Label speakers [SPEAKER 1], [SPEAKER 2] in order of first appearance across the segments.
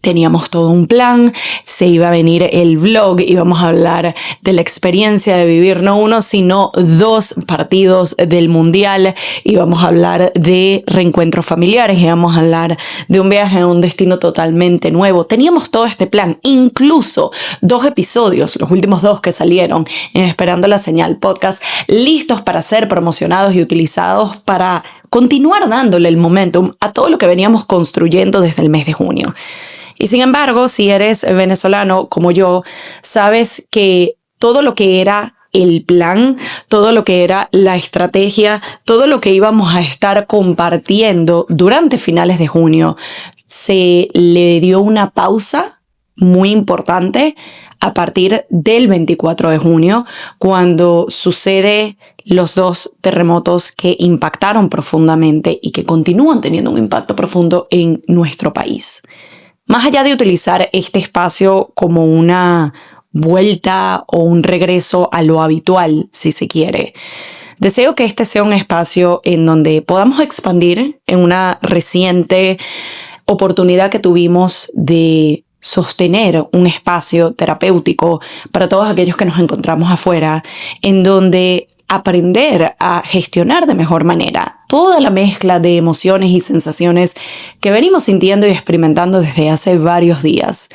[SPEAKER 1] Teníamos todo un plan, se iba a venir el vlog, íbamos a hablar de la experiencia de vivir no uno, sino 2 partidos del mundial, íbamos a hablar de reencuentros familiares, íbamos a hablar de un viaje a un destino totalmente nuevo. Teníamos todo este plan, incluso 2 episodios, los últimos 2 que salieron en Esperando la Señal podcast, listos para ser promocionados y utilizados para continuar dándole el momentum a todo lo que veníamos construyendo desde el mes de junio. Y sin embargo, si eres venezolano como yo, sabes que todo lo que era el plan, todo lo que era la estrategia, todo lo que íbamos a estar compartiendo durante finales de junio, se le dio una pausa muy importante a partir del 24 de junio, cuando sucede los 2 terremotos que impactaron profundamente y que continúan teniendo un impacto profundo en nuestro país. Más allá de utilizar este espacio como una vuelta o un regreso a lo habitual, si se quiere, deseo que este sea un espacio en donde podamos expandir en una reciente oportunidad que tuvimos de sostener un espacio terapéutico para todos aquellos que nos encontramos afuera, en donde aprender a gestionar de mejor manera toda la mezcla de emociones y sensaciones que venimos sintiendo y experimentando desde hace varios días.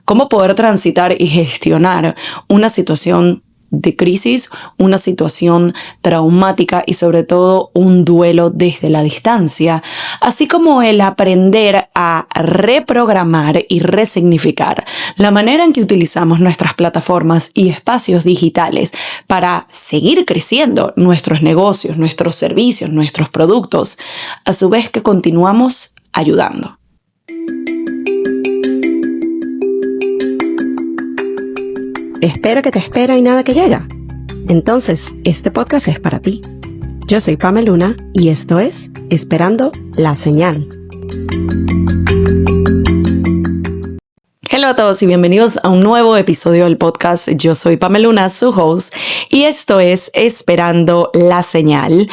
[SPEAKER 1] Cómo poder transitar y gestionar una situación de crisis, una situación traumática y sobre todo un duelo desde la distancia, así como el aprender a reprogramar y resignificar la manera en que utilizamos nuestras plataformas y espacios digitales para seguir creciendo nuestros negocios, nuestros servicios, nuestros productos, a su vez que continuamos ayudando.
[SPEAKER 2] Espera que te espera y nada que llega. Entonces, este podcast es para ti. Yo soy Pamela Luna y esto es Esperando la Señal.
[SPEAKER 1] Hola a todos y bienvenidos a un nuevo episodio del podcast. Yo soy Pamela Luna, su host, y esto es Esperando la Señal.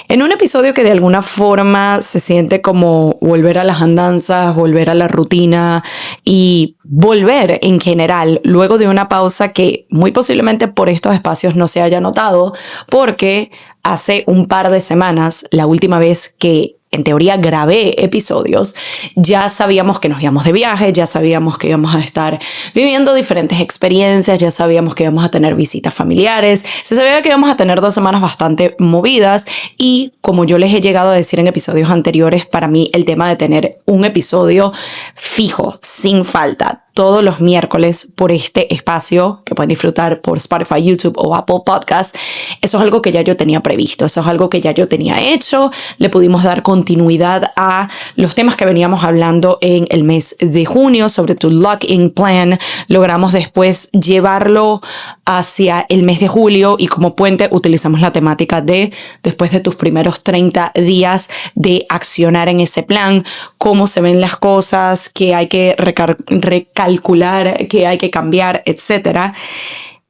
[SPEAKER 1] En un episodio que de alguna forma se siente como volver a las andanzas, volver a la rutina y volver en general luego de una pausa que muy posiblemente por estos espacios no se haya notado, porque hace un par de semanas, la última vez que en teoría grabé episodios, ya sabíamos que nos íbamos de viaje, ya sabíamos que íbamos a estar viviendo diferentes experiencias, ya sabíamos que íbamos a tener visitas familiares, se sabía que íbamos a tener 2 semanas bastante movidas y como yo les he llegado a decir en episodios anteriores, para mí el tema de tener un episodio fijo, sin falta, todos los miércoles por este espacio que pueden disfrutar por Spotify, YouTube o Apple Podcasts. Eso es algo que ya yo tenía previsto, eso es algo que ya yo tenía hecho. Le pudimos dar continuidad a los temas que veníamos hablando en el mes de junio sobre tu lock-in plan. Logramos después llevarlo hacia el mes de julio y como puente utilizamos la temática de después de tus primeros 30 días de accionar en ese plan, cómo se ven las cosas, qué hay que recalcular, qué hay que cambiar, etc.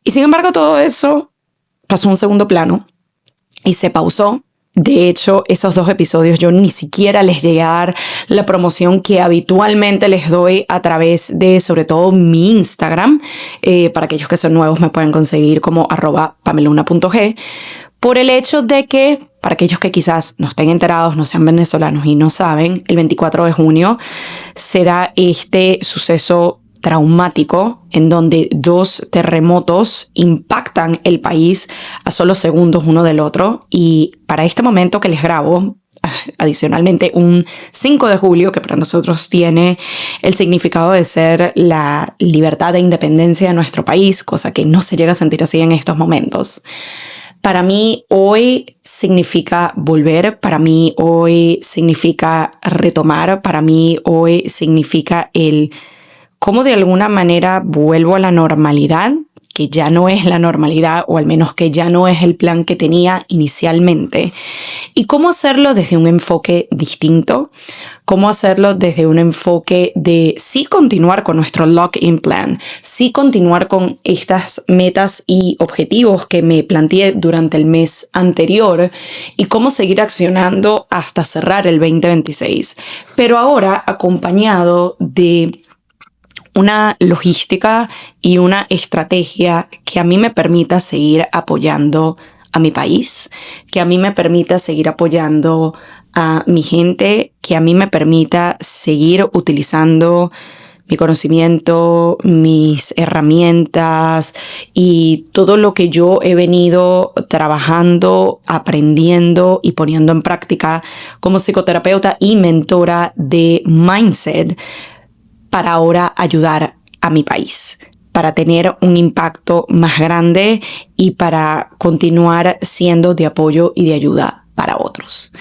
[SPEAKER 1] Y sin embargo todo eso pasó a un segundo plano y se pausó. De hecho, esos 2 episodios yo ni siquiera les llegué a dar la promoción que habitualmente les doy a través de, sobre todo, mi Instagram. Para aquellos que son nuevos me pueden conseguir como @pameluna.g. Por el hecho de que, para aquellos que quizás no estén enterados, no sean venezolanos y no saben, el 24 de junio se da este suceso traumático en donde 2 terremotos impactan el país a solo segundos uno del otro. Y para este momento que les grabo, adicionalmente un 5 de julio, que para nosotros tiene el significado de ser la libertad e independencia de nuestro país, cosa que no se llega a sentir así en estos momentos. Para mí hoy significa volver, para mí hoy significa retomar, para mí hoy significa el cómo de alguna manera vuelvo a la normalidad, que ya no es la normalidad, o al menos que ya no es el plan que tenía inicialmente, y cómo hacerlo desde un enfoque distinto, cómo hacerlo desde un enfoque de sí continuar con nuestro lock-in plan, sí continuar con estas metas y objetivos que me planteé durante el mes anterior, y cómo seguir accionando hasta cerrar el 2026, pero ahora acompañado de una logística y una estrategia que a mí me permita seguir apoyando a mi país, que a mí me permita seguir apoyando a mi gente, que a mí me permita seguir utilizando mi conocimiento, mis herramientas y todo lo que yo he venido trabajando, aprendiendo y poniendo en práctica como psicoterapeuta y mentora de mindset para ahora ayudar a mi país, para tener un impacto más grande y para continuar siendo de apoyo y de ayuda para otros.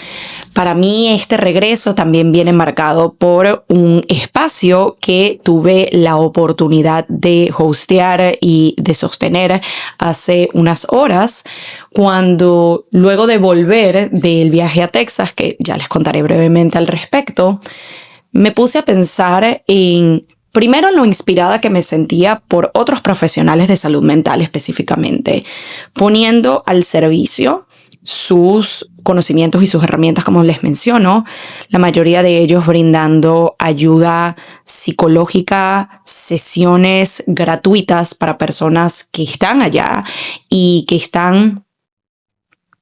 [SPEAKER 1] Para mí este regreso también viene marcado por un espacio que tuve la oportunidad de hostear y de sostener hace unas horas, cuando luego de volver del viaje a Texas, que ya les contaré brevemente al respecto, me puse a pensar en, primero, en lo inspirada que me sentía por otros profesionales de salud mental específicamente, poniendo al servicio sus conocimientos y sus herramientas, como les menciono, la mayoría de ellos brindando ayuda psicológica, sesiones gratuitas para personas que están allá y que están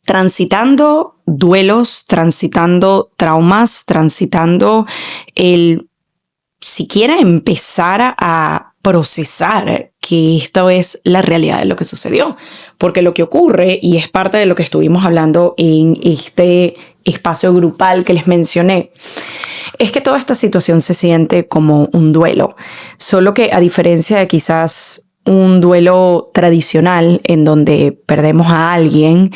[SPEAKER 1] transitando duelos, transitando traumas, transitando el siquiera empezar a procesar que esto es la realidad de lo que sucedió. Porque lo que ocurre, y es parte de lo que estuvimos hablando en este espacio grupal que les mencioné, es que toda esta situación se siente como un duelo. Solo que, a diferencia de quizás un duelo tradicional en donde perdemos a alguien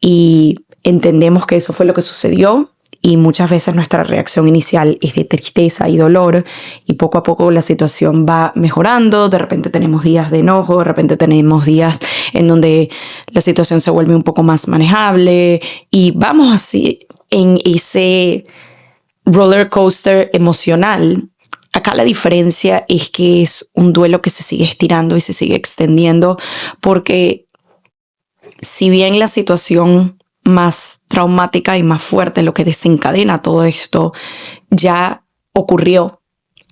[SPEAKER 1] y entendemos que eso fue lo que sucedió, y muchas veces nuestra reacción inicial es de tristeza y dolor, y poco a poco la situación va mejorando. De repente tenemos días de enojo, de repente tenemos días en donde la situación se vuelve un poco más manejable y vamos así en ese roller coaster emocional. Acá la diferencia es que es un duelo que se sigue estirando y se sigue extendiendo, porque si bien la situación más traumática y más fuerte, lo que desencadena todo esto, ya ocurrió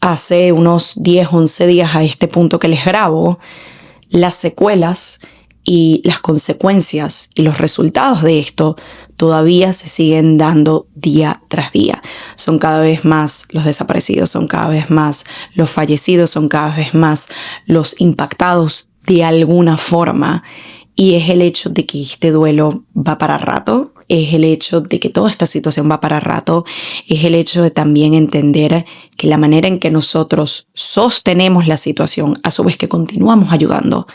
[SPEAKER 1] hace unos 10, 11 días a este punto que les grabo, las secuelas y las consecuencias y los resultados de esto todavía se siguen dando día tras día. Son cada vez más los desaparecidos, son cada vez más los fallecidos, son cada vez más los impactados de alguna forma. Y es el hecho de que este duelo va para rato, es el hecho de que toda esta situación va para rato, es el hecho de también entender que la manera en que nosotros sostenemos la situación, a su vez que continuamos ayudando,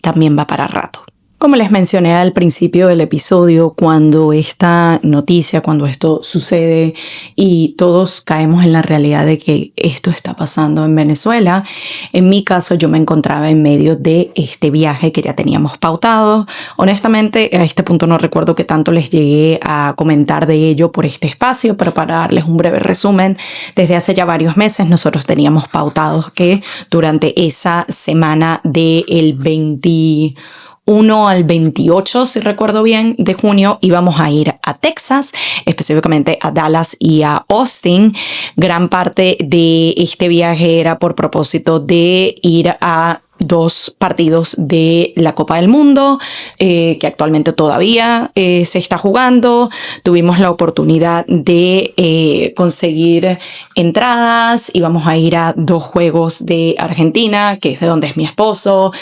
[SPEAKER 1] también va para rato. Como les mencioné al principio del episodio, cuando esta noticia, cuando esto sucede y todos caemos en la realidad de que esto está pasando en Venezuela, en mi caso yo me encontraba en medio de este viaje que ya teníamos pautado. Honestamente, a este punto no recuerdo qué tanto les llegué a comentar de ello por este espacio, pero para darles un breve resumen, desde hace ya varios meses nosotros teníamos pautados que durante esa semana del 21 al 28, si recuerdo bien, de junio, íbamos a ir a Texas, específicamente a Dallas y a Austin. Gran parte de este viaje era por propósito de ir a 2 partidos de la Copa del Mundo, que actualmente todavía se está jugando. Tuvimos la oportunidad de conseguir entradas. Íbamos a ir a 2 juegos de Argentina, que es de donde es mi esposo.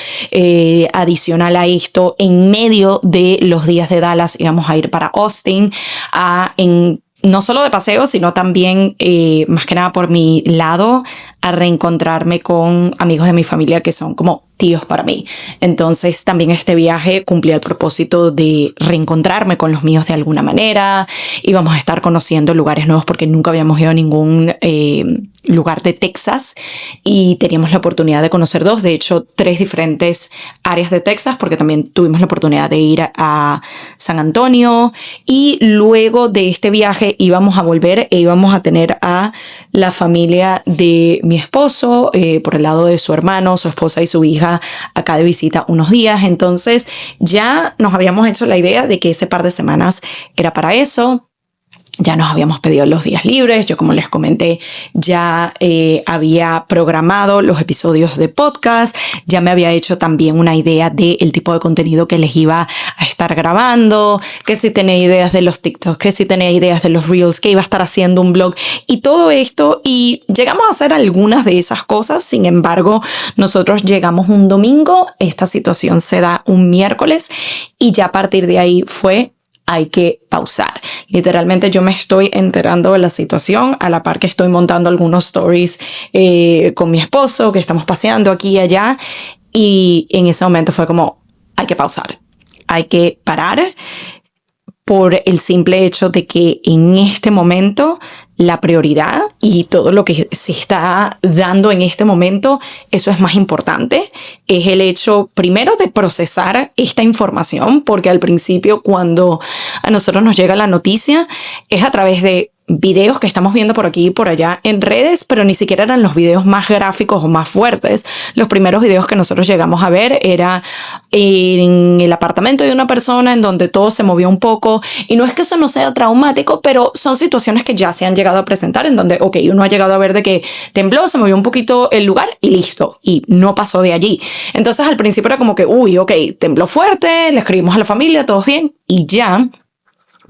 [SPEAKER 1] Adicional a esto, en medio de los días de Dallas íbamos a ir para Austin no solo de paseo, sino también, más que nada por mi lado, a reencontrarme con amigos de mi familia que son como tíos para mí. Entonces también este viaje cumplía el propósito de reencontrarme con los míos de alguna manera. Íbamos a estar conociendo lugares nuevos porque nunca habíamos ido a ningún lugar de Texas y teníamos la oportunidad de conocer 2, de hecho 3 diferentes áreas de Texas, porque también tuvimos la oportunidad de ir a San Antonio, y luego de este viaje íbamos a volver e íbamos a tener a la familia de mi esposo, por el lado de su hermano, su esposa y su hija acá de visita unos días. Entonces ya nos habíamos hecho la idea de que ese par de semanas era para eso. Ya nos habíamos pedido los días libres. Yo, como les comenté, ya había programado los episodios de podcast. Ya me había hecho también una idea del tipo de contenido que les iba a estar grabando, que si tenía ideas de los TikToks, que si tenía ideas de los Reels, que iba a estar haciendo un blog y todo esto. Y llegamos a hacer algunas de esas cosas. Sin embargo, nosotros llegamos un domingo. Esta situación se da un miércoles y ya a partir de ahí hay que pausar. Literalmente yo me estoy enterando de la situación a la par que estoy montando algunos stories con mi esposo, que estamos paseando aquí y allá, y en ese momento fue como, hay que pausar, hay que parar, por el simple hecho de que en este momento la prioridad y todo lo que se está dando en este momento, eso es más importante. Es el hecho primero de procesar esta información, porque al principio cuando a nosotros nos llega la noticia es a través de videos que estamos viendo por aquí y por allá en redes, pero ni siquiera eran los videos más gráficos o más fuertes. Los primeros videos que nosotros llegamos a ver era en el apartamento de una persona en donde todo se movió un poco, y no es que eso no sea traumático, pero son situaciones que ya se han llegado a presentar en donde, uno ha llegado a ver de que tembló, se movió un poquito el lugar y listo, y no pasó de allí. Entonces al principio era como que, tembló fuerte, le escribimos a la familia, todos bien, y ya.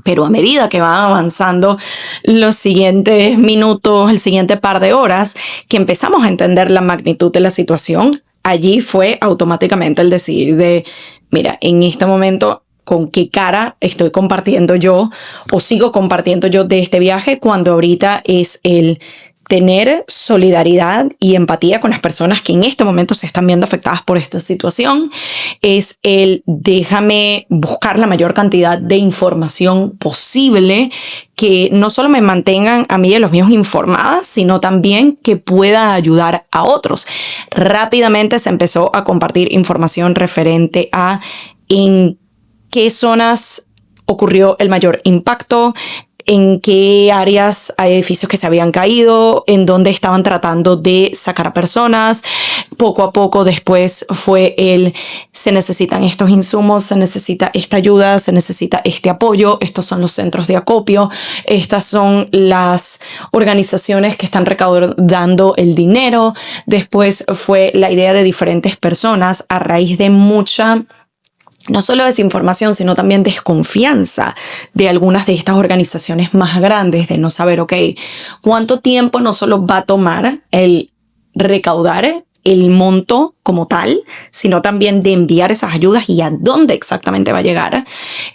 [SPEAKER 1] Pero a medida que van avanzando los siguientes minutos, el siguiente par de horas, que empezamos a entender la magnitud de la situación, allí fue automáticamente el decidir de, mira, en este momento, ¿con qué cara estoy compartiendo yo o sigo compartiendo yo de este viaje, cuando ahorita es el tener solidaridad y empatía con las personas que en este momento se están viendo afectadas por esta situación? Es el déjame buscar la mayor cantidad de información posible que no solo me mantengan a mí y a los míos informadas, sino también que pueda ayudar a otros. Rápidamente se empezó a compartir información referente a en qué zonas ocurrió el mayor impacto, en qué áreas hay edificios que se habían caído, en dónde estaban tratando de sacar a personas. Poco a poco después fue se necesitan estos insumos, se necesita esta ayuda, se necesita este apoyo, estos son los centros de acopio, estas son las organizaciones que están recaudando el dinero. Después fue la idea de diferentes personas a raíz de mucha, no solo desinformación, sino también desconfianza de algunas de estas organizaciones más grandes, de no saber, cuánto tiempo no solo va a tomar el recaudar el monto como tal, sino también de enviar esas ayudas y a dónde exactamente va a llegar.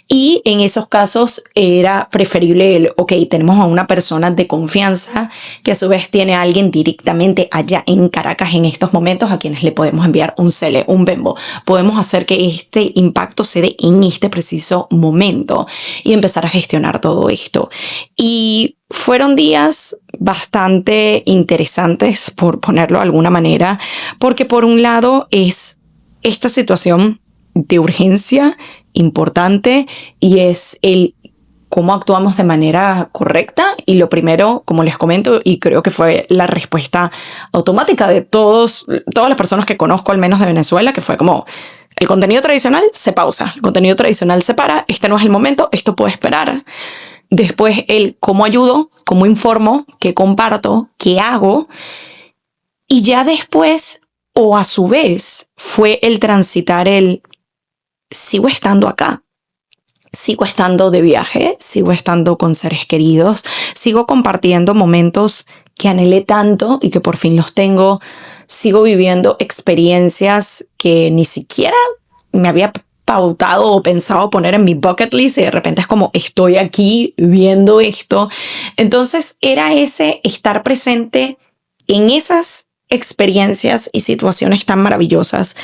[SPEAKER 1] Y en esos casos era preferible tenemos a una persona de confianza que a su vez tiene a alguien directamente allá en Caracas en estos momentos a quienes le podemos enviar un Cele, un Venmo. Podemos hacer que este impacto se dé en este preciso momento y empezar a gestionar todo esto. Y fueron días bastante interesantes, por ponerlo de alguna manera, porque por un lado es esta situación de urgencia importante y es el cómo actuamos de manera correcta. Y lo primero, como les comento, y creo que fue la respuesta automática de todas las personas que conozco, al menos de Venezuela, que fue como: el contenido tradicional se pausa, el contenido tradicional se para, este no es el momento, esto puede esperar. Después el cómo ayudo, cómo informo, qué comparto, qué hago. Y ya después, o a su vez, fue el transitar sigo estando acá, sigo estando de viaje, sigo estando con seres queridos, sigo compartiendo momentos que anhelé tanto y que por fin los tengo, sigo viviendo experiencias que ni siquiera me había pautado o pensado poner en mi bucket list, y de repente es como estoy aquí viendo esto. Entonces era ese estar presente en esas experiencias y situaciones tan maravillosas,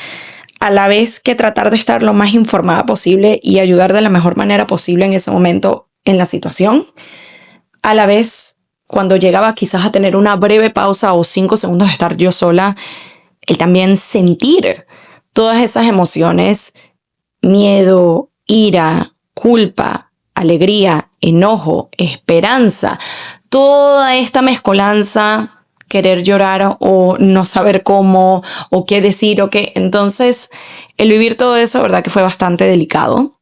[SPEAKER 1] a la vez que tratar de estar lo más informada posible y ayudar de la mejor manera posible en ese momento en la situación. A la vez, cuando llegaba quizás a tener una breve pausa o 5 segundos de estar yo sola, el también sentir todas esas emociones: miedo, ira, culpa, alegría, enojo, esperanza, toda esta mezcolanza, querer llorar o no saber cómo o qué decir o qué. Entonces, el vivir todo eso, verdad que fue bastante delicado.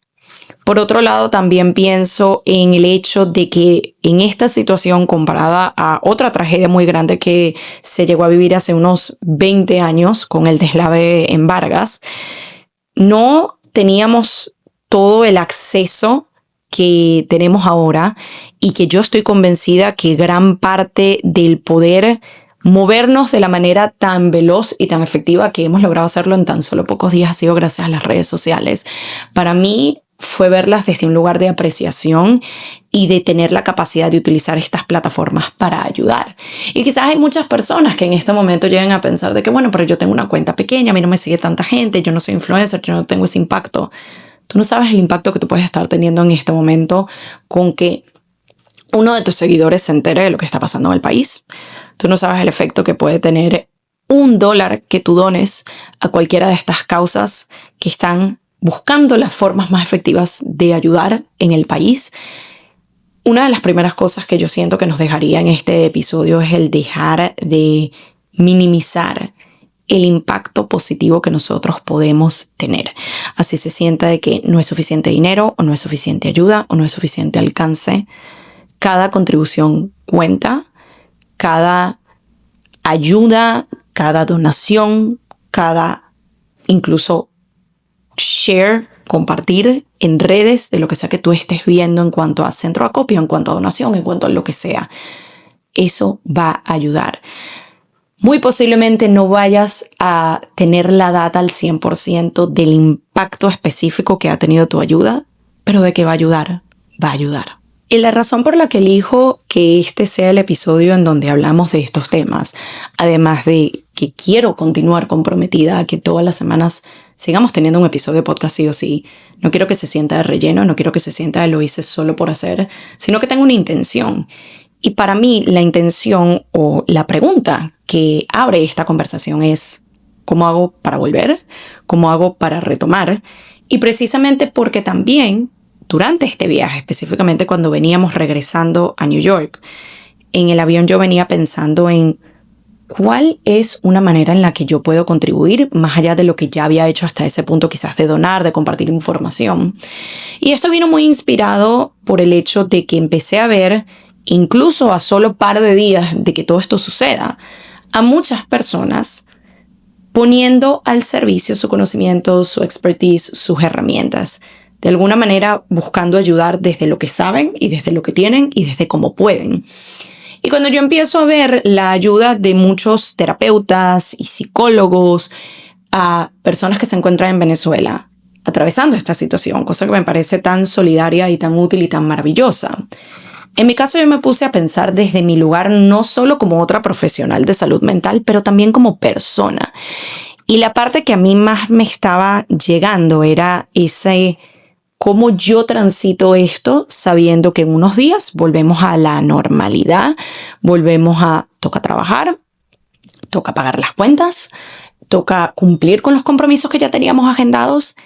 [SPEAKER 1] Por otro lado, también pienso en el hecho de que en esta situación, comparada a otra tragedia muy grande que se llegó a vivir hace unos 20 años con el deslave en Vargas, no teníamos todo el acceso que tenemos ahora y que yo estoy convencida que gran parte del poder movernos de la manera tan veloz y tan efectiva que hemos logrado hacerlo en tan solo pocos días ha sido gracias a las redes sociales. Para mí fue verlas desde un lugar de apreciación y de tener la capacidad de utilizar estas plataformas para ayudar. Y quizás hay muchas personas que en este momento llegan a pensar de que, bueno, pero yo tengo una cuenta pequeña, a mí no me sigue tanta gente, yo no soy influencer, yo no tengo ese impacto. Tú no sabes el impacto que tú puedes estar teniendo en este momento con que uno de tus seguidores se entere de lo que está pasando en el país. Tú no sabes el efecto que puede tener $1 que tú dones a cualquiera de estas causas que están buscando las formas más efectivas de ayudar en el país. Una de las primeras cosas que yo siento que nos dejaría en este episodio es el dejar de minimizar el impacto positivo que nosotros podemos tener. Así se sienta de que no es suficiente dinero o no es suficiente ayuda o no es suficiente alcance. Cada contribución cuenta, cada ayuda, cada donación, cada incluso share, compartir en redes de lo que sea que tú estés viendo en cuanto a centro de acopio, en cuanto a donación, en cuanto a lo que sea. Eso va a ayudar. Muy posiblemente no vayas a tener la data al 100% del impacto específico que ha tenido tu ayuda, pero de que va a ayudar, va a ayudar. Y la razón por la que elijo que este sea el episodio en donde hablamos de estos temas, además de que quiero continuar comprometida a que todas las semanas sigamos teniendo un episodio de podcast sí o sí, no quiero que se sienta de relleno, no quiero que se sienta de lo hice solo por hacer, sino que tengo una intención. Y para mí la intención o la pregunta que abre esta conversación es ¿cómo hago para volver? ¿Cómo hago para retomar? Y precisamente porque también durante este viaje, específicamente cuando veníamos regresando a New York, en el avión yo venía pensando en cuál es una manera en la que yo puedo contribuir más allá de lo que ya había hecho hasta ese punto, quizás de donar, de compartir información. Y esto vino muy inspirado por el hecho de que empecé a ver, incluso a solo par de días de que todo esto suceda, a muchas personas poniendo al servicio su conocimiento, su expertise, sus herramientas. De alguna manera buscando ayudar desde lo que saben y desde lo que tienen y desde cómo pueden. Y cuando yo empiezo a ver la ayuda de muchos terapeutas y psicólogos a personas que se encuentran en Venezuela atravesando esta situación, cosa que me parece tan solidaria y tan útil y tan maravillosa. En mi caso yo me puse a pensar desde mi lugar no solo como otra profesional de salud mental, pero también como persona. Y la parte que a mí más me estaba llegando era ese cómo yo transito esto sabiendo que en unos días volvemos a la normalidad, toca trabajar, toca pagar las cuentas, toca cumplir con los compromisos que ya teníamos agendados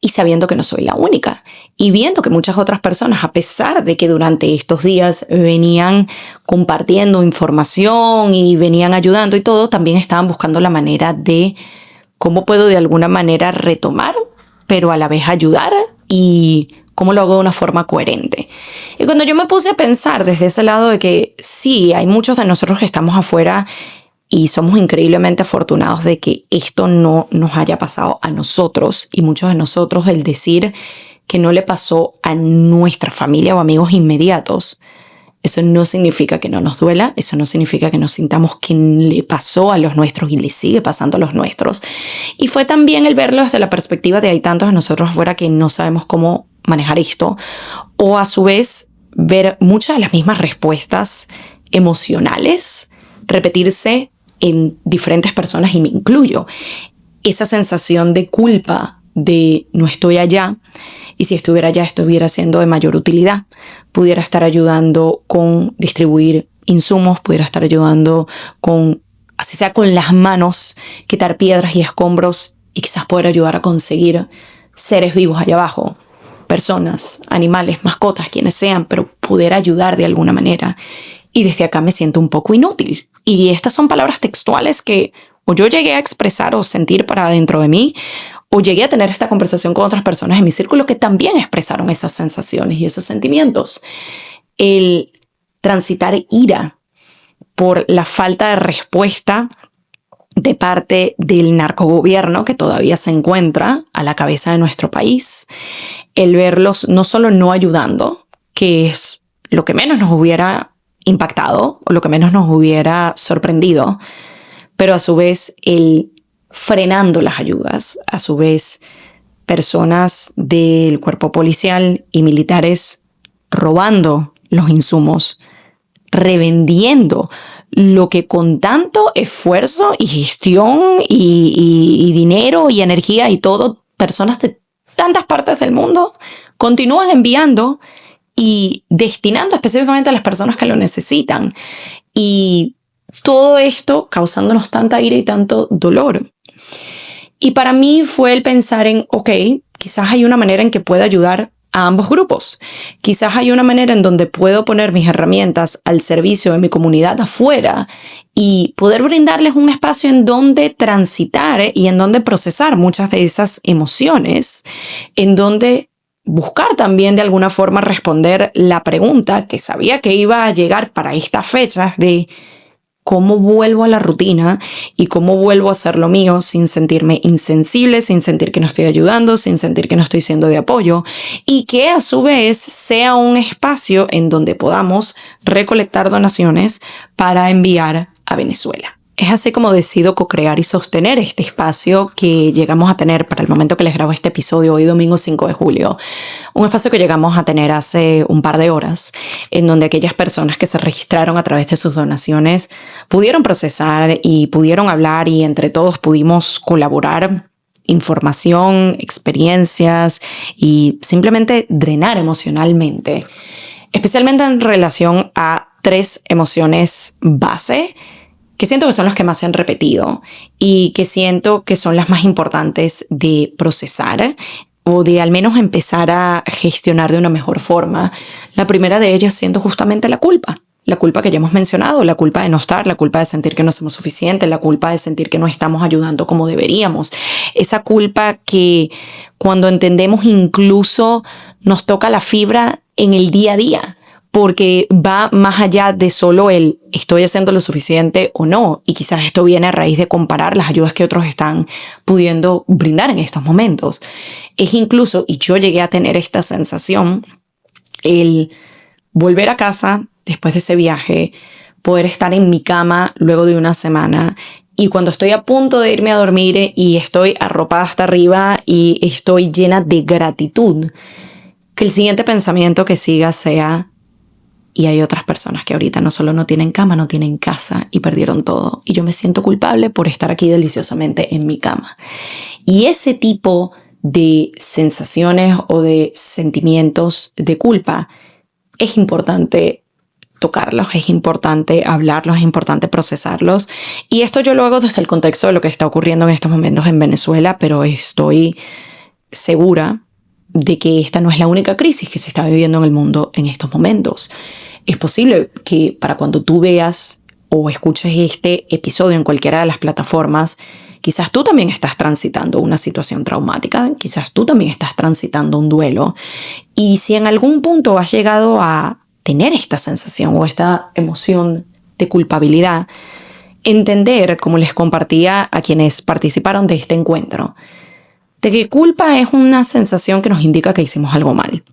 [SPEAKER 1] y sabiendo que no soy la única y viendo que muchas otras personas, a pesar de que durante estos días venían compartiendo información y venían ayudando y todo, también estaban buscando la manera de cómo puedo de alguna manera retomar, pero a la vez ayudar y cómo lo hago de una forma coherente. Y cuando yo me puse a pensar desde ese lado de que sí, hay muchos de nosotros que estamos afuera y somos increíblemente afortunados de que esto no nos haya pasado a nosotros y muchos de nosotros el decir que no le pasó a nuestra familia o amigos inmediatos, eso no significa que no nos duela, eso no significa que nos sintamos que le pasó a los nuestros y le sigue pasando a los nuestros. Y fue también el verlo desde la perspectiva de hay tantos de nosotros afuera que no sabemos cómo manejar esto, o a su vez ver muchas de las mismas respuestas emocionales repetirse en diferentes personas y me incluyo. Esa sensación de culpa de no estoy allá y si estuviera allá estuviera siendo de mayor utilidad, pudiera estar ayudando con distribuir insumos, pudiera estar ayudando con, así sea con las manos, quitar piedras y escombros y quizás poder ayudar a conseguir seres vivos allá abajo, personas, animales, mascotas, quienes sean, pero poder ayudar de alguna manera. Y desde acá me siento un poco inútil. Y estas son palabras textuales que o yo llegué a expresar o sentir para dentro de mí, o llegué a tener esta conversación con otras personas en mi círculo que también expresaron esas sensaciones y esos sentimientos. El transitar ira por la falta de respuesta de parte del narcogobierno que todavía se encuentra a la cabeza de nuestro país. El verlos no solo no ayudando, que es lo que menos nos hubiera impactado o lo que menos nos hubiera sorprendido, pero a su vez el frenando las ayudas, a su vez personas del cuerpo policial y militares robando los insumos, revendiendo lo que con tanto esfuerzo y gestión y dinero y energía y todo, personas de tantas partes del mundo continúan enviando y destinando específicamente a las personas que lo necesitan. Y todo esto causándonos tanta ira y tanto dolor. Y para mí fue el pensar en, ok, quizás hay una manera en que pueda ayudar a ambos grupos. Quizás hay una manera en donde puedo poner mis herramientas al servicio de mi comunidad afuera y poder brindarles un espacio en donde transitar y en donde procesar muchas de esas emociones, en donde buscar también de alguna forma responder la pregunta que sabía que iba a llegar para estas fechas de cómo vuelvo a la rutina y cómo vuelvo a hacer lo mío sin sentirme insensible, sin sentir que no estoy ayudando, sin sentir que no estoy siendo de apoyo, y que a su vez sea un espacio en donde podamos recolectar donaciones para enviar a Venezuela. Es así como decido co-crear y sostener este espacio que llegamos a tener para el momento que les grabo este episodio, hoy domingo 5 de julio. Un espacio que llegamos a tener hace un par de horas, en donde aquellas personas que se registraron a través de sus donaciones pudieron procesar y pudieron hablar y entre todos pudimos colaborar información, experiencias y simplemente drenar emocionalmente, especialmente en relación a 3 emociones base que siento que son las que más se han repetido y que siento que son las más importantes de procesar o de al menos empezar a gestionar de una mejor forma. La primera de ellas siendo justamente la culpa que ya hemos mencionado, la culpa de no estar, la culpa de sentir que no somos suficientes, la culpa de sentir que no estamos ayudando como deberíamos. Esa culpa que cuando entendemos incluso nos toca la fibra en el día a día, porque va más allá de solo el estoy haciendo lo suficiente o no. Y quizás esto viene a raíz de comparar las ayudas que otros están pudiendo brindar en estos momentos. Es incluso, y yo llegué a tener esta sensación, el volver a casa después de ese viaje, poder estar en mi cama luego de una semana y cuando estoy a punto de irme a dormir y estoy arropada hasta arriba y estoy llena de gratitud, que el siguiente pensamiento que siga sea: y hay otras personas que ahorita no solo no tienen cama, no tienen casa y perdieron todo. Y yo me siento culpable por estar aquí deliciosamente en mi cama. Y ese tipo de sensaciones o de sentimientos de culpa es importante tocarlos, es importante hablarlos, es importante procesarlos. Y esto yo lo hago desde el contexto de lo que está ocurriendo en estos momentos en Venezuela, pero estoy segura de que esta no es la única crisis que se está viviendo en el mundo en estos momentos. Es posible que para cuando tú veas o escuches este episodio en cualquiera de las plataformas, quizás tú también estás transitando una situación traumática, quizás tú también estás transitando un duelo. Y si en algún punto has llegado a tener esta sensación o esta emoción de culpabilidad, entender, como les compartía a quienes participaron de este encuentro, de que culpa es una sensación que nos indica que hicimos algo mal.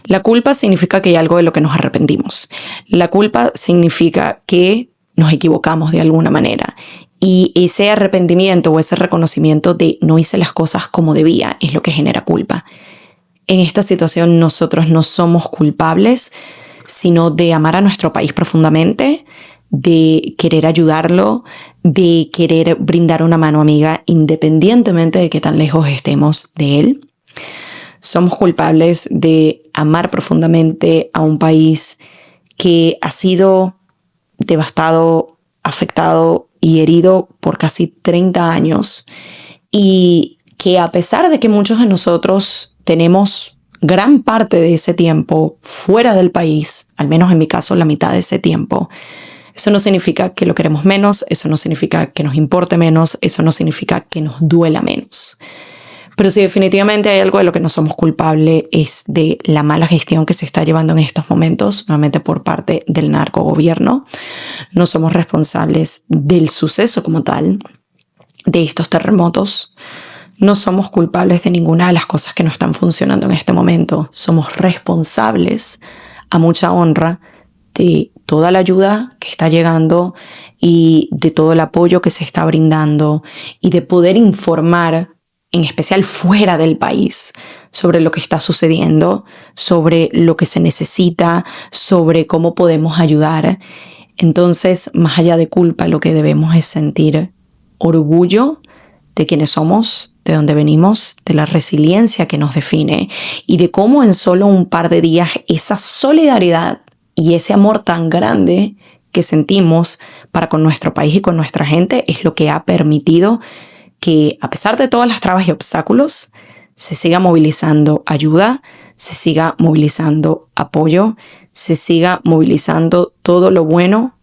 [SPEAKER 1] La culpa significa que hay algo de lo que nos arrepentimos. La culpa significa que nos equivocamos de alguna manera. Y ese arrepentimiento o ese reconocimiento de no hice las cosas como debía es lo que genera culpa. En esta situación nosotros no somos culpables, sino de amar a nuestro país profundamente, de querer ayudarlo, de querer brindar una mano amiga independientemente de qué tan lejos estemos de él. Somos culpables de amar profundamente a un país que ha sido devastado, afectado y herido por casi 30 años y que a pesar de que muchos de nosotros tenemos gran parte de ese tiempo fuera del país, al menos en mi caso la mitad de ese tiempo, eso no significa que lo queremos menos, eso no significa que nos importe menos, eso no significa que nos duela menos. Pero si definitivamente hay algo de lo que no somos culpables es de la mala gestión que se está llevando en estos momentos, nuevamente por parte del narcogobierno. No somos responsables del suceso como tal, de estos terremotos. No somos culpables de ninguna de las cosas que no están funcionando en este momento. Somos responsables, a mucha honra, de toda la ayuda que está llegando y de todo el apoyo que se está brindando y de poder informar, en especial fuera del país, sobre lo que está sucediendo, sobre lo que se necesita, sobre cómo podemos ayudar. Entonces, más allá de culpa, lo que debemos es sentir orgullo de quiénes somos, de dónde venimos, de la resiliencia que nos define y de cómo en solo un par de días esa solidaridad y ese amor tan grande que sentimos para con nuestro país y con nuestra gente es lo que ha permitido que, a pesar de todas las trabas y obstáculos, se siga movilizando ayuda, se siga movilizando apoyo, se siga movilizando todo lo bueno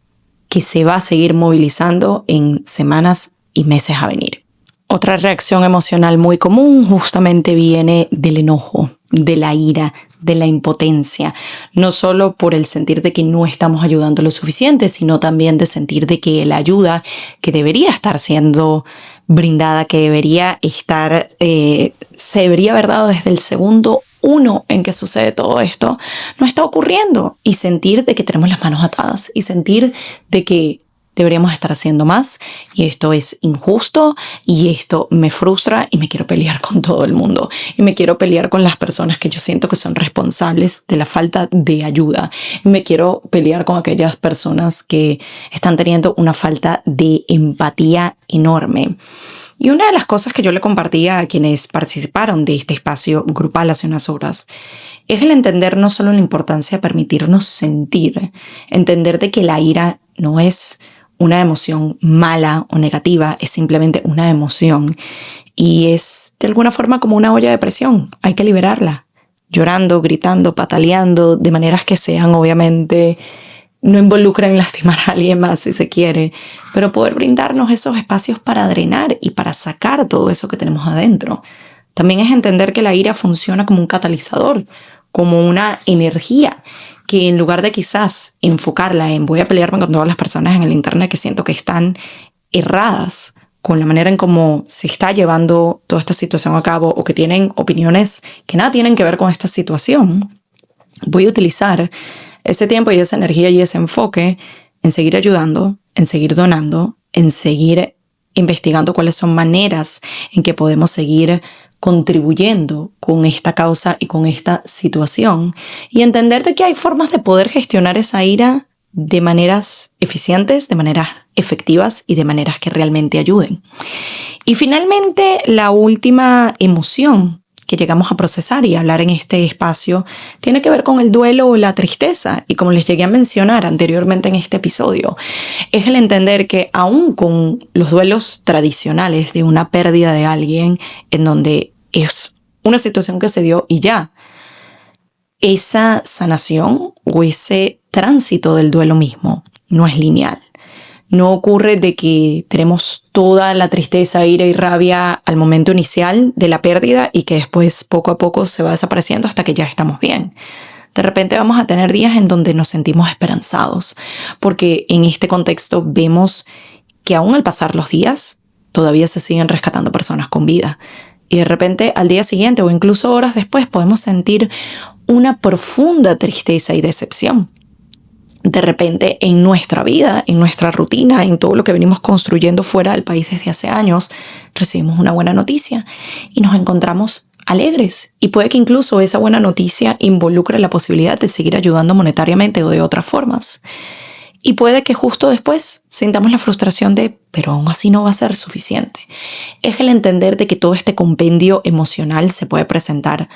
[SPEAKER 1] que se va a seguir movilizando en semanas y meses a venir. Otra reacción emocional muy común justamente viene del enojo, de la ira, de la impotencia, no solo por el sentir de que no estamos ayudando lo suficiente, sino también de sentir de que la ayuda que debería estar siendo brindada, que debería estar, se debería haber dado desde el segundo uno en que sucede todo esto, no está ocurriendo, y sentir de que tenemos las manos atadas y sentir de que deberíamos estar haciendo más y esto es injusto y esto me frustra y me quiero pelear con todo el mundo y me quiero pelear con las personas que yo siento que son responsables de la falta de ayuda y me quiero pelear con aquellas personas que están teniendo una falta de empatía enorme. Y una de las cosas que yo le compartía a quienes participaron de este espacio grupal hace unas horas es el entender no solo la importancia de permitirnos sentir, entender de que la ira no es una emoción mala o negativa, es simplemente una emoción y es de alguna forma como una olla de presión, hay que liberarla, llorando, gritando, pataleando, de maneras que sean obviamente no involucren lastimar a alguien más si se quiere, pero poder brindarnos esos espacios para drenar y para sacar todo eso que tenemos adentro. También es entender que la ira funciona como un catalizador, como una energía que en lugar de quizás enfocarla en voy a pelearme con todas las personas en el internet que siento que están erradas con la manera en cómo se está llevando toda esta situación a cabo o que tienen opiniones que nada tienen que ver con esta situación, voy a utilizar ese tiempo y esa energía y ese enfoque en seguir ayudando, en seguir donando, en seguir investigando cuáles son maneras en que podemos seguir contribuyendo con esta causa y con esta situación y entender de que hay formas de poder gestionar esa ira de maneras eficientes, de maneras efectivas y de maneras que realmente ayuden. Y finalmente, la última emoción que llegamos a procesar y hablar en este espacio tiene que ver con el duelo o la tristeza. Y como les llegué a mencionar anteriormente en este episodio, es el entender que aún con los duelos tradicionales de una pérdida de alguien en donde es una situación que se dio y ya, esa sanación o ese tránsito del duelo mismo no es lineal. No ocurre de que tenemos toda la tristeza, ira y rabia al momento inicial de la pérdida y que después poco a poco se va desapareciendo hasta que ya estamos bien. De repente vamos a tener días en donde nos sentimos esperanzados, porque en este contexto vemos que aún al pasar los días todavía se siguen rescatando personas con vida. Y de repente al día siguiente o incluso horas después podemos sentir una profunda tristeza y decepción. De repente en nuestra vida, en nuestra rutina, en todo lo que venimos construyendo fuera del país desde hace años, recibimos una buena noticia y nos encontramos alegres. Y puede que incluso esa buena noticia involucre la posibilidad de seguir ayudando monetariamente o de otras formas. Y puede que justo después sintamos la frustración de, pero aún así no va a ser suficiente. Es el entender de que todo este compendio emocional se puede presentar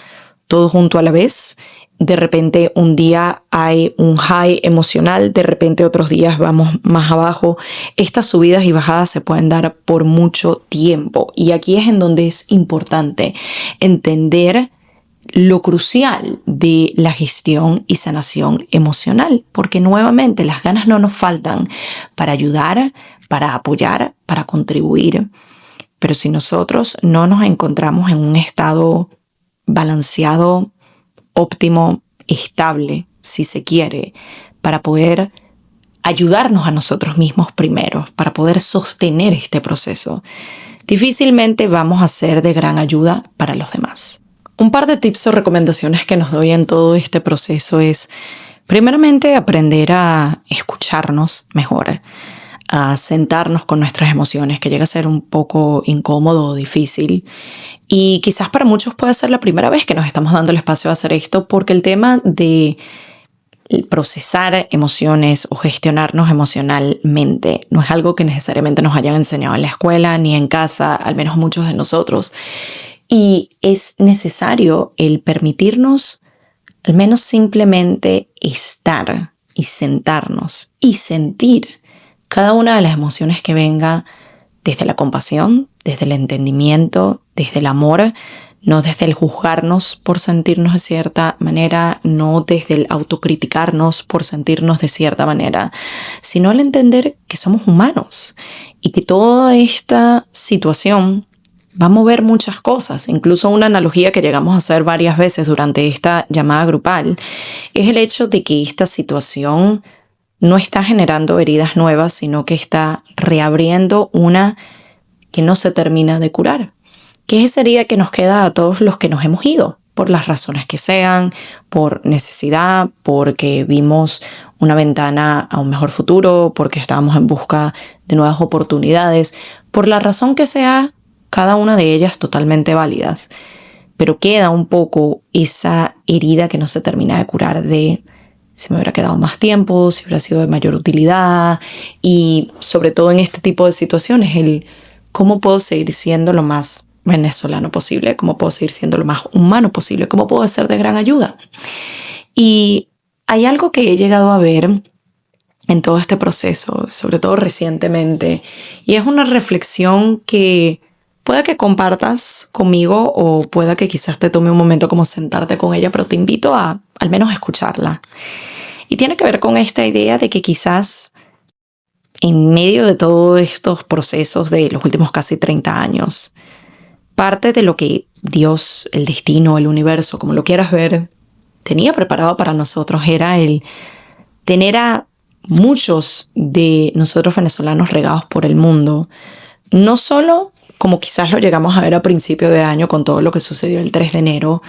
[SPEAKER 1] todo junto a la vez. De repente un día hay un high emocional, de repente otros días vamos más abajo. Estas subidas y bajadas se pueden dar por mucho tiempo. Y aquí es en donde es importante entender lo crucial de la gestión y sanación emocional, porque nuevamente las ganas no nos faltan para ayudar, para apoyar, para contribuir. Pero si nosotros no nos encontramos en un estado balanceado, óptimo, estable, si se quiere, para poder ayudarnos a nosotros mismos primero, para poder sostener este proceso, difícilmente vamos a ser de gran ayuda para los demás. Un par de tips o recomendaciones que nos doy en todo este proceso es, primeramente, aprender a escucharnos mejor, a sentarnos con nuestras emociones, que llega a ser un poco incómodo o difícil. Y quizás para muchos puede ser la primera vez que nos estamos dando el espacio a hacer esto, porque el tema de procesar emociones o gestionarnos emocionalmente no es algo que necesariamente nos hayan enseñado en la escuela ni en casa, al menos muchos de nosotros. Y es necesario el permitirnos al menos simplemente estar y sentarnos y sentir cada una de las emociones que venga desde la compasión, desde el entendimiento, desde el amor, no desde el juzgarnos por sentirnos de cierta manera, no desde el autocriticarnos por sentirnos de cierta manera, sino el entender que somos humanos y que toda esta situación va a mover muchas cosas. Incluso una analogía que llegamos a hacer varias veces durante esta llamada grupal es el hecho de que esta situación no está generando heridas nuevas, sino que está reabriendo una que no se termina de curar. Que es esa herida que nos queda a todos los que nos hemos ido, por las razones que sean, por necesidad, porque vimos una ventana a un mejor futuro, porque estábamos en busca de nuevas oportunidades, por la razón que sea, cada una de ellas totalmente válidas. Pero queda un poco esa herida que no se termina de curar de si me hubiera quedado más tiempo, si hubiera sido de mayor utilidad y sobre todo en este tipo de situaciones, el cómo puedo seguir siendo lo más venezolano posible, cómo puedo seguir siendo lo más humano posible, cómo puedo ser de gran ayuda. Y hay algo que he llegado a ver en todo este proceso, sobre todo recientemente, y es una reflexión que pueda que compartas conmigo o pueda que quizás te tome un momento como sentarte con ella, pero te invito a al menos escucharla. Y tiene que ver con esta idea de que quizás en medio de todos estos procesos de los últimos casi 30 años, parte de lo que Dios, el destino, el universo, como lo quieras ver, tenía preparado para nosotros era el tener a muchos de nosotros venezolanos regados por el mundo, no solo como quizás lo llegamos a ver a principio de año con todo lo que sucedió el 3 de enero,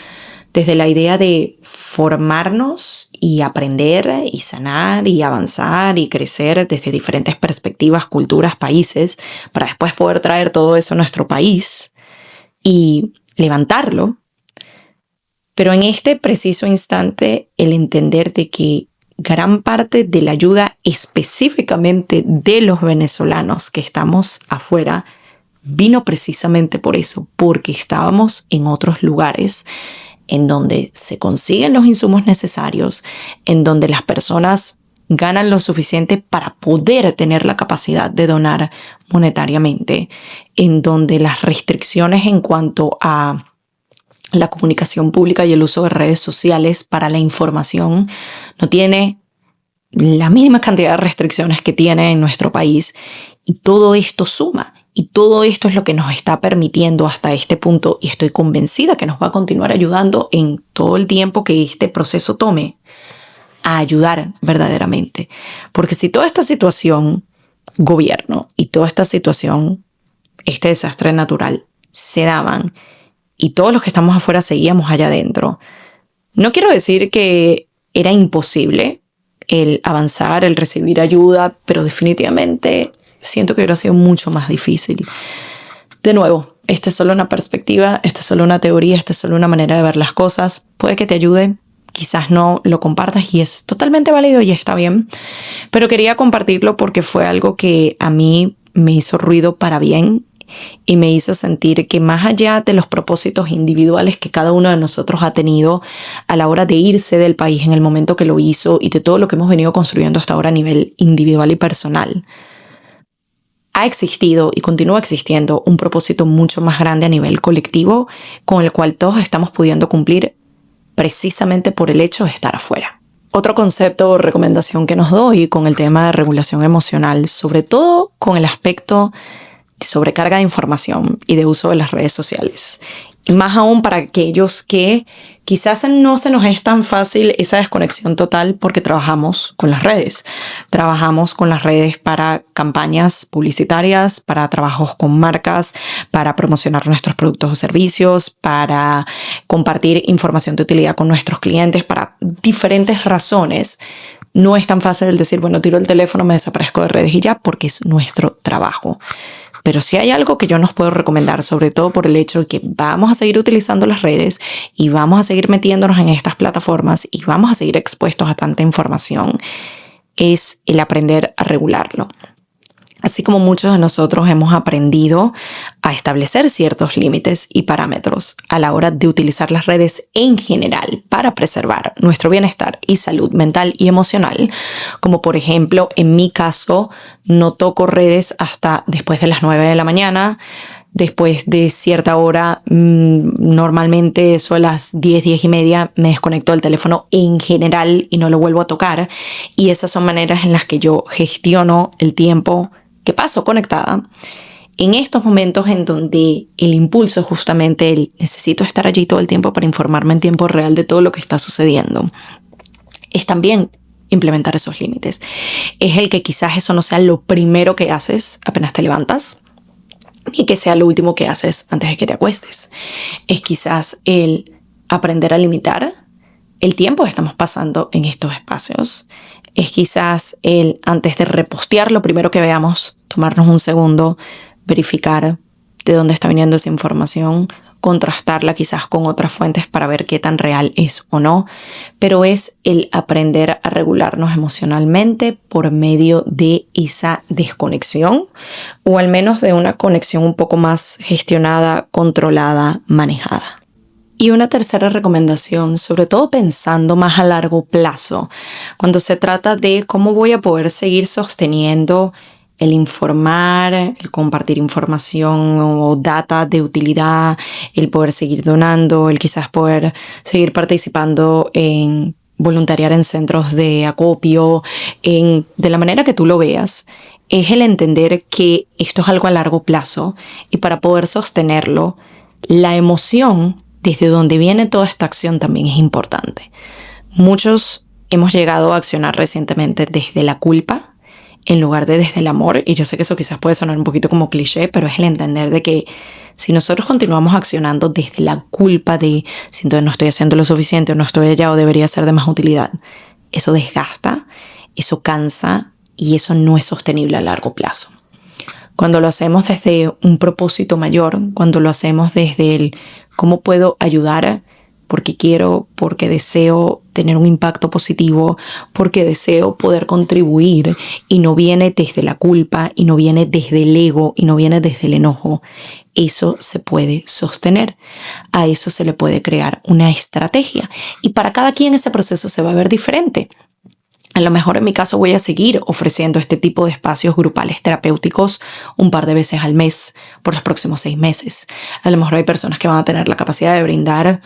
[SPEAKER 1] desde la idea de formarnos y aprender y sanar y avanzar y crecer desde diferentes perspectivas, culturas, países, para después poder traer todo eso a nuestro país y levantarlo. Pero en este preciso instante, el entender de que gran parte de la ayuda específicamente de los venezolanos que estamos afuera vino precisamente por eso, porque estábamos en otros lugares en donde se consiguen los insumos necesarios, en donde las personas ganan lo suficiente para poder tener la capacidad de donar monetariamente, en donde las restricciones en cuanto a la comunicación pública y el uso de redes sociales para la información no tiene la mínima cantidad de restricciones que tiene en nuestro país, y todo esto suma. Y todo esto es lo que nos está permitiendo hasta este punto, y estoy convencida que nos va a continuar ayudando en todo el tiempo que este proceso tome, a ayudar verdaderamente. Porque si toda esta situación, gobierno, y toda esta situación, este desastre natural, se daban, y todos los que estamos afuera seguíamos allá adentro, no quiero decir que era imposible el avanzar, el recibir ayuda, pero definitivamente siento que hubiera sido mucho más difícil. De nuevo, esta es solo una perspectiva, esta es solo una teoría, esta es solo una manera de ver las cosas. Puede que te ayude, quizás no lo compartas y es totalmente válido y está bien. Pero quería compartirlo porque fue algo que a mí me hizo ruido para bien y me hizo sentir que más allá de los propósitos individuales que cada uno de nosotros ha tenido a la hora de irse del país en el momento que lo hizo y de todo lo que hemos venido construyendo hasta ahora a nivel individual y personal, ha existido y continúa existiendo un propósito mucho más grande a nivel colectivo con el cual todos estamos pudiendo cumplir precisamente por el hecho de estar afuera. Otro concepto o recomendación que nos doy con el tema de regulación emocional, sobre todo con el aspecto sobrecarga de información y de uso de las redes sociales. Y más aún para aquellos que quizás no se nos es tan fácil esa desconexión total porque trabajamos con las redes. Trabajamos con las redes para campañas publicitarias, para trabajos con marcas, para promocionar nuestros productos o servicios, para compartir información de utilidad con nuestros clientes, para diferentes razones. No es tan fácil decir, bueno, tiro el teléfono, me desaparezco de redes y ya, porque es nuestro trabajo. Pero si hay algo que yo nos puedo recomendar, sobre todo por el hecho de que vamos a seguir utilizando las redes y vamos a seguir metiéndonos en estas plataformas y vamos a seguir expuestos a tanta información, es el aprender a regularlo. Así como muchos de nosotros hemos aprendido a establecer ciertos límites y parámetros a la hora de utilizar las redes en general para preservar nuestro bienestar y salud mental y emocional, como por ejemplo, en mi caso, no toco redes hasta después de las 9 de la mañana. Después de cierta hora, normalmente eso a las 10:30, me desconecto del teléfono en general y no lo vuelvo a tocar. Y esas son maneras en las que yo gestiono el tiempo que paso conectada en estos momentos en donde el impulso es justamente el necesito estar allí todo el tiempo para informarme en tiempo real de todo lo que está sucediendo. Es también implementar esos límites. Es el que quizás eso no sea lo primero que haces apenas te levantas y que sea lo último que haces antes de que te acuestes. Es quizás el aprender a limitar el tiempo que estamos pasando en estos espacios. Es quizás el, antes de repostear lo primero que veamos, tomarnos un segundo, verificar de dónde está viniendo esa información, contrastarla quizás con otras fuentes para ver qué tan real es o no, pero es el aprender a regularnos emocionalmente por medio de esa desconexión o al menos de una conexión un poco más gestionada, controlada, manejada. Y una tercera recomendación, sobre todo pensando más a largo plazo, cuando se trata de cómo voy a poder seguir sosteniendo el informar, el compartir información o data de utilidad, el poder seguir donando, el quizás poder seguir participando en voluntariar en centros de acopio, de la manera que tú lo veas, es el entender que esto es algo a largo plazo y para poder sostenerlo, la emoción desde donde viene toda esta acción también es importante. Muchos hemos llegado a accionar recientemente desde la culpa en lugar de desde el amor, y yo sé que eso quizás puede sonar un poquito como cliché, pero es el entender de que si nosotros continuamos accionando desde la culpa de siento que no estoy haciendo lo suficiente o no estoy allá o debería ser de más utilidad, eso desgasta, eso cansa y eso no es sostenible a largo plazo. Cuando lo hacemos desde un propósito mayor, cuando lo hacemos desde el cómo puedo ayudar porque quiero, porque deseo tener un impacto positivo, porque deseo poder contribuir y no viene desde la culpa y no viene desde el ego y no viene desde el enojo, eso se puede sostener. A eso se le puede crear una estrategia y para cada quien ese proceso se va a ver diferente. A lo mejor en mi caso voy a seguir ofreciendo este tipo de espacios grupales terapéuticos un par de veces al mes por los próximos 6 meses. A lo mejor hay personas que van a tener la capacidad de brindar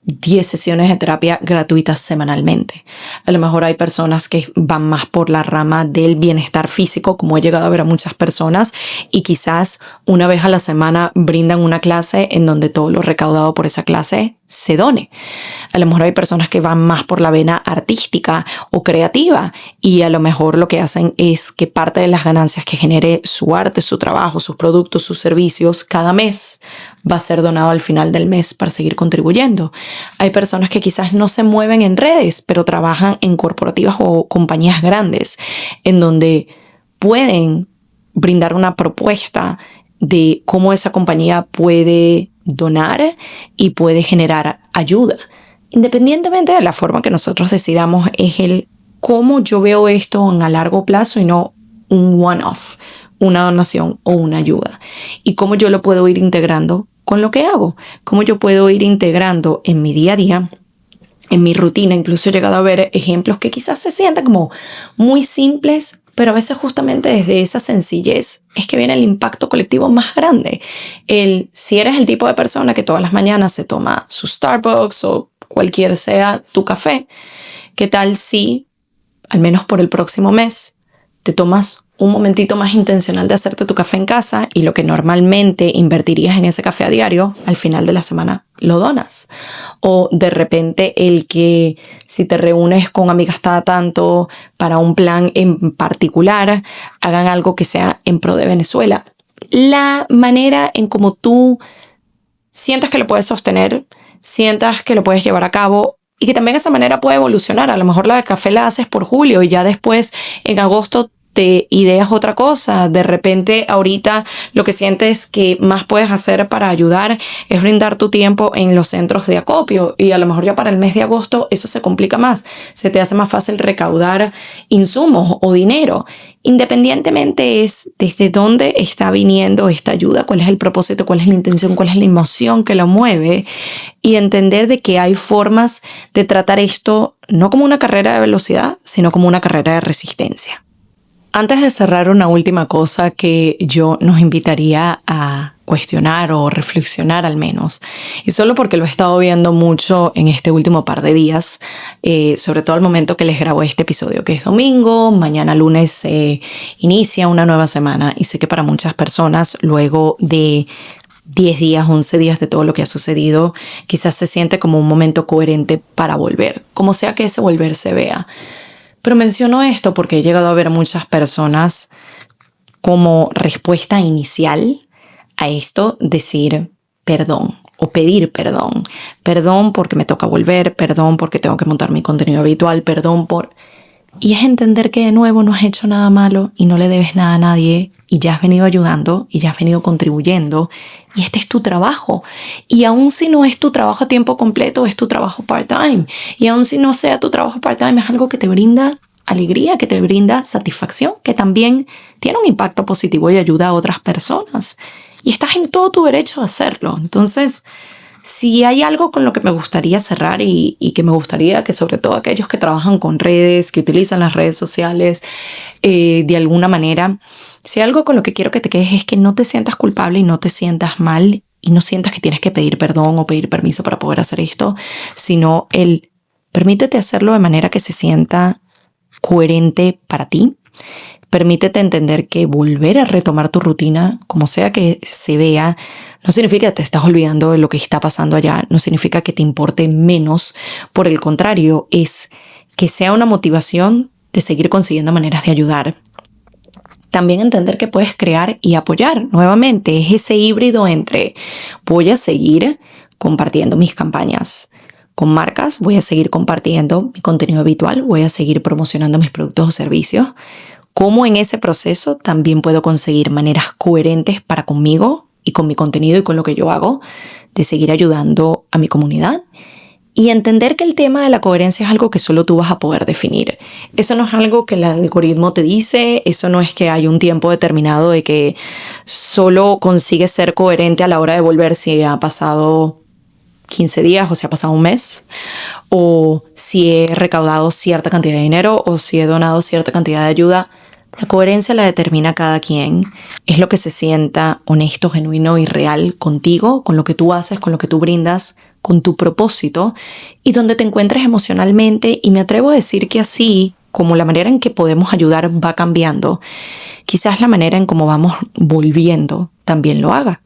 [SPEAKER 1] 10 sesiones de terapia gratuitas semanalmente. A lo mejor hay personas que van más por la rama del bienestar físico, como he llegado a ver a muchas personas, y quizás una vez a la semana brindan una clase en donde todo lo recaudado por esa clase se done. A lo mejor hay personas que van más por la vena artística o creativa y a lo mejor lo que hacen es que parte de las ganancias que genere su arte, su trabajo, sus productos, sus servicios cada mes va a ser donado al final del mes para seguir contribuyendo. Hay personas que quizás no se mueven en redes, pero trabajan en corporativas o compañías grandes en donde pueden brindar una propuesta de cómo esa compañía puede donar y puede generar ayuda. Independientemente de la forma que nosotros decidamos, es el cómo yo veo esto a largo plazo y no un one-off, una donación o una ayuda. Y cómo yo lo puedo ir integrando con lo que hago, cómo yo puedo ir integrando en mi día a día, en mi rutina. Incluso he llegado a ver ejemplos que quizás se sientan como muy simples, pero a veces justamente desde esa sencillez es que viene el impacto colectivo más grande. Si eres el tipo de persona que todas las mañanas se toma su Starbucks o cualquier sea tu café, ¿qué tal si, al menos por el próximo mes, te tomas un momentito más intencional de hacerte tu café en casa y lo que normalmente invertirías en ese café a diario, al final de la semana lo donas. O de repente el que si te reúnes con amigas cada tanto para un plan en particular, hagan algo que sea en pro de Venezuela. La manera en cómo tú sientas que lo puedes sostener, sientas que lo puedes llevar a cabo y que también esa manera puede evolucionar. A lo mejor la de café la haces por julio y ya después en agosto te ideas otra cosa. De repente ahorita lo que sientes que más puedes hacer para ayudar es brindar tu tiempo en los centros de acopio y a lo mejor ya para el mes de agosto eso se complica más. Se te hace más fácil recaudar insumos o dinero. Independientemente es desde dónde está viniendo esta ayuda, cuál es el propósito, cuál es la intención, cuál es la emoción que lo mueve y entender de que hay formas de tratar esto no como una carrera de velocidad, sino como una carrera de resistencia. Antes de cerrar, una última cosa que yo nos invitaría a cuestionar o reflexionar al menos, y solo porque lo he estado viendo mucho en este último par de días, sobre todo al momento que les grabo este episodio, que es domingo, mañana lunes se inicia una nueva semana y sé que para muchas personas luego de 10 días, 11 días de todo lo que ha sucedido, quizás se siente como un momento coherente para volver, como sea que ese volver se vea. Pero menciono esto porque he llegado a ver muchas personas como respuesta inicial a esto decir perdón o pedir perdón. Perdón porque me toca volver, perdón porque tengo que montar mi contenido habitual, perdón por... Y es entender que de nuevo no has hecho nada malo y no le debes nada a nadie y ya has venido ayudando y ya has venido contribuyendo y este es tu trabajo. Y aun si no es tu trabajo a tiempo completo, es tu trabajo part-time. Y aun si no sea tu trabajo part-time, es algo que te brinda alegría, que te brinda satisfacción, que también tiene un impacto positivo y ayuda a otras personas. Y estás en todo tu derecho a hacerlo. Entonces, si hay algo con lo que me gustaría cerrar y que me gustaría que sobre todo aquellos que trabajan con redes, que utilizan las redes sociales de alguna manera, si hay algo con lo que quiero que te quedes es que no te sientas culpable y no te sientas mal y no sientas que tienes que pedir perdón o pedir permiso para poder hacer esto, sino permítete hacerlo de manera que se sienta coherente para ti. Permítete entender que volver a retomar tu rutina, como sea que se vea, no significa que te estás olvidando de lo que está pasando allá, no significa que te importe menos. Por el contrario, es que sea una motivación de seguir consiguiendo maneras de ayudar. También entender que puedes crear y apoyar. Nuevamente, es ese híbrido entre voy a seguir compartiendo mis campañas con marcas, voy a seguir compartiendo mi contenido habitual, voy a seguir promocionando mis productos o servicios. Cómo en ese proceso también puedo conseguir maneras coherentes para conmigo y con mi contenido y con lo que yo hago, de seguir ayudando a mi comunidad y entender que el tema de la coherencia es algo que solo tú vas a poder definir. Eso no es algo que el algoritmo te dice, eso no es que hay un tiempo determinado de que solo consigues ser coherente a la hora de volver si ha pasado 15 días o si ha pasado un mes, o si he recaudado cierta cantidad de dinero o si he donado cierta cantidad de ayuda. La coherencia la determina cada quien. Es lo que se sienta honesto, genuino y real contigo, con lo que tú haces, con lo que tú brindas, con tu propósito y donde te encuentres emocionalmente. Y me atrevo a decir que así como la manera en que podemos ayudar va cambiando, quizás la manera en cómo vamos volviendo también lo haga.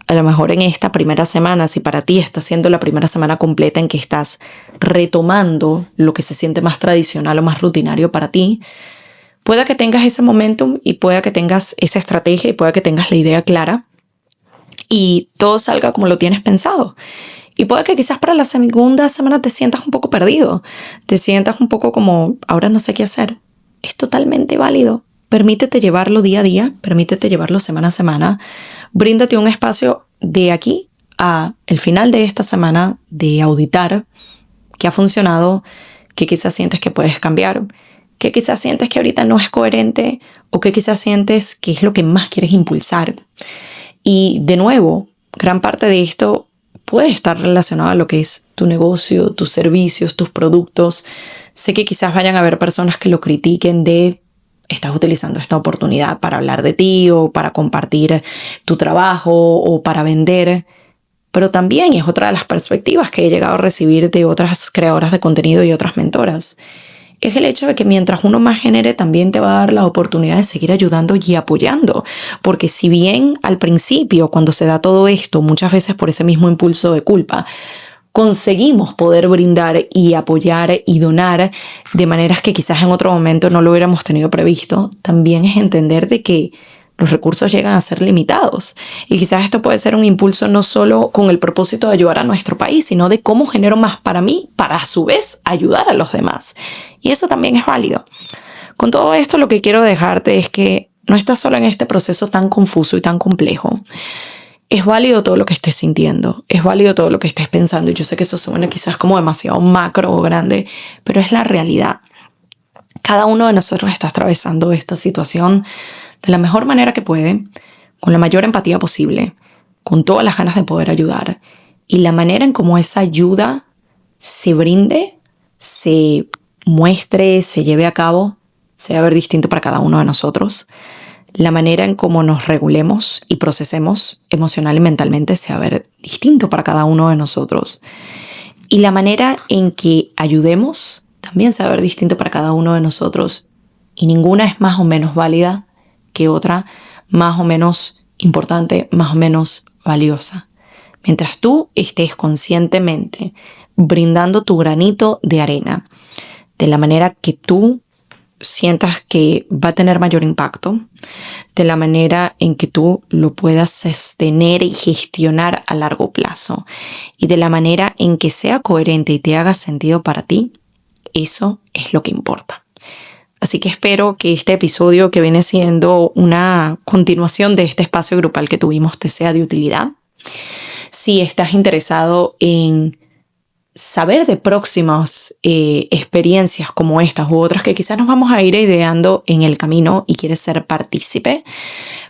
[SPEAKER 1] A lo mejor en esta primera semana, si para ti está siendo la primera semana completa en que estás retomando lo que se siente más tradicional o más rutinario para ti, pueda que tengas ese momentum y pueda que tengas esa estrategia y pueda que tengas la idea clara y todo salga como lo tienes pensado. Y puede que quizás para la segunda semana te sientas un poco perdido, te sientas un poco como, ahora no sé qué hacer. Es totalmente válido. Permítete llevarlo día a día, permítete llevarlo semana a semana. Bríndate un espacio de aquí a el final de esta semana de auditar qué ha funcionado, qué quizás sientes que puedes cambiar, qué quizás sientes que ahorita no es coherente o qué quizás sientes que es lo que más quieres impulsar. Y de nuevo, gran parte de esto puede estar relacionado a lo que es tu negocio, tus servicios, tus productos. Sé que quizás vayan a haber personas que lo critiquen de estás utilizando esta oportunidad para hablar de ti o para compartir tu trabajo o para vender. Pero también es otra de las perspectivas que he llegado a recibir de otras creadoras de contenido y otras mentoras. es el hecho de que mientras uno más genere, también te va a dar la oportunidad de seguir ayudando y apoyando. Porque si bien al principio, cuando se da todo esto, muchas veces por ese mismo impulso de culpa, conseguimos poder brindar y apoyar y donar de maneras que quizás en otro momento no lo hubiéramos tenido previsto, también es entender de que los recursos llegan a ser limitados. Y quizás esto puede ser un impulso no solo con el propósito de ayudar a nuestro país, sino de cómo genero más para mí, para a su vez ayudar a los demás. Y eso también es válido. Con todo esto, lo que quiero dejarte es que no estás sola en este proceso tan confuso y tan complejo. Es válido todo lo que estés sintiendo, es válido todo lo que estés pensando. Y yo sé que eso suena quizás como demasiado macro o grande, pero es la realidad. Cada uno de nosotros está atravesando esta situación de la mejor manera que puede, con la mayor empatía posible, con todas las ganas de poder ayudar. Y la manera en cómo esa ayuda se brinde, se muestre, se lleve a cabo, se va a ver distinto para cada uno de nosotros. La manera en cómo nos regulemos y procesemos emocional y mentalmente se va a ver distinto para cada uno de nosotros. Y la manera en que ayudemos también se va a ver distinto para cada uno de nosotros. Y ninguna es más o menos válida que otra, más o menos importante, más o menos valiosa. Mientras tú estés conscientemente brindando tu granito de arena de la manera que tú sientas que va a tener mayor impacto, de la manera en que tú lo puedas sostener y gestionar a largo plazo, y de la manera en que sea coherente y te haga sentido para ti, eso es lo que importa. Así que espero que este episodio, que viene siendo una continuación de este espacio grupal que tuvimos, te sea de utilidad. Si estás interesado en saber de próximas experiencias como estas u otras que quizás nos vamos a ir ideando en el camino y quieres ser partícipe,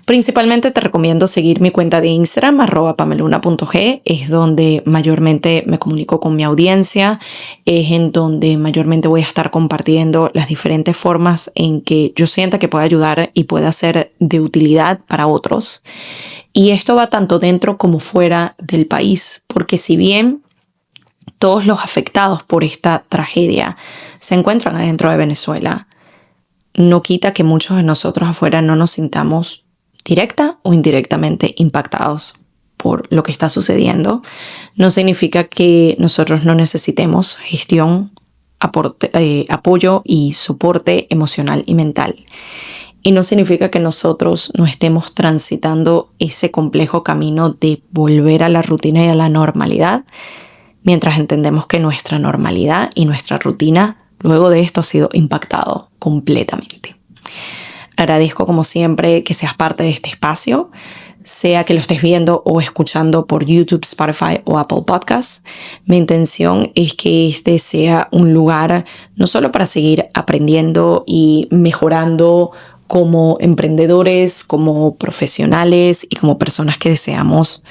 [SPEAKER 1] principalmente te recomiendo seguir mi cuenta de Instagram, @pameluna.g. Es donde mayormente me comunico con mi audiencia, es en donde mayormente voy a estar compartiendo las diferentes formas en que yo sienta que pueda ayudar y pueda ser de utilidad para otros. Y esto va tanto dentro como fuera del país, porque si bien todos los afectados por esta tragedia se encuentran adentro de Venezuela, no quita que muchos de nosotros afuera no nos sintamos directa o indirectamente impactados por lo que está sucediendo. No significa que nosotros no necesitemos gestión, apoyo y soporte emocional y mental. Y no significa que nosotros no estemos transitando ese complejo camino de volver a la rutina y a la normalidad, mientras entendemos que nuestra normalidad y nuestra rutina luego de esto ha sido impactado completamente. Agradezco como siempre que seas parte de este espacio, sea que lo estés viendo o escuchando por YouTube, Spotify o Apple Podcasts. Mi intención es que este sea un lugar no solo para seguir aprendiendo y mejorando como emprendedores, como profesionales y como personas que deseamos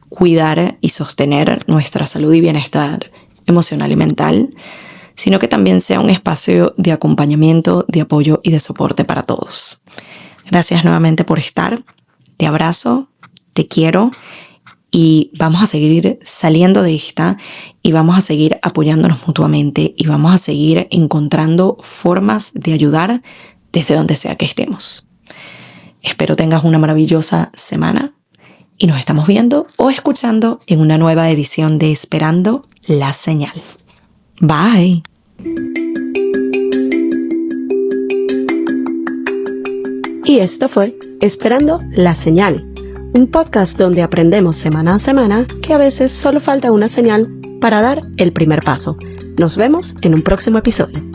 [SPEAKER 1] cuidar y sostener nuestra salud y bienestar emocional y mental, sino que también sea un espacio de acompañamiento, de apoyo y de soporte para todos. Gracias nuevamente por estar. Te abrazo, te quiero y vamos a seguir saliendo de esta y vamos a seguir apoyándonos mutuamente y vamos a seguir encontrando formas de ayudar desde donde sea que estemos. Espero tengas una maravillosa semana. Y nos estamos viendo o escuchando en una nueva edición de Esperando la Señal. Bye.
[SPEAKER 2] Y esto fue Esperando la Señal, un podcast donde aprendemos semana a semana que a veces solo falta una señal para dar el primer paso. Nos vemos en un próximo episodio.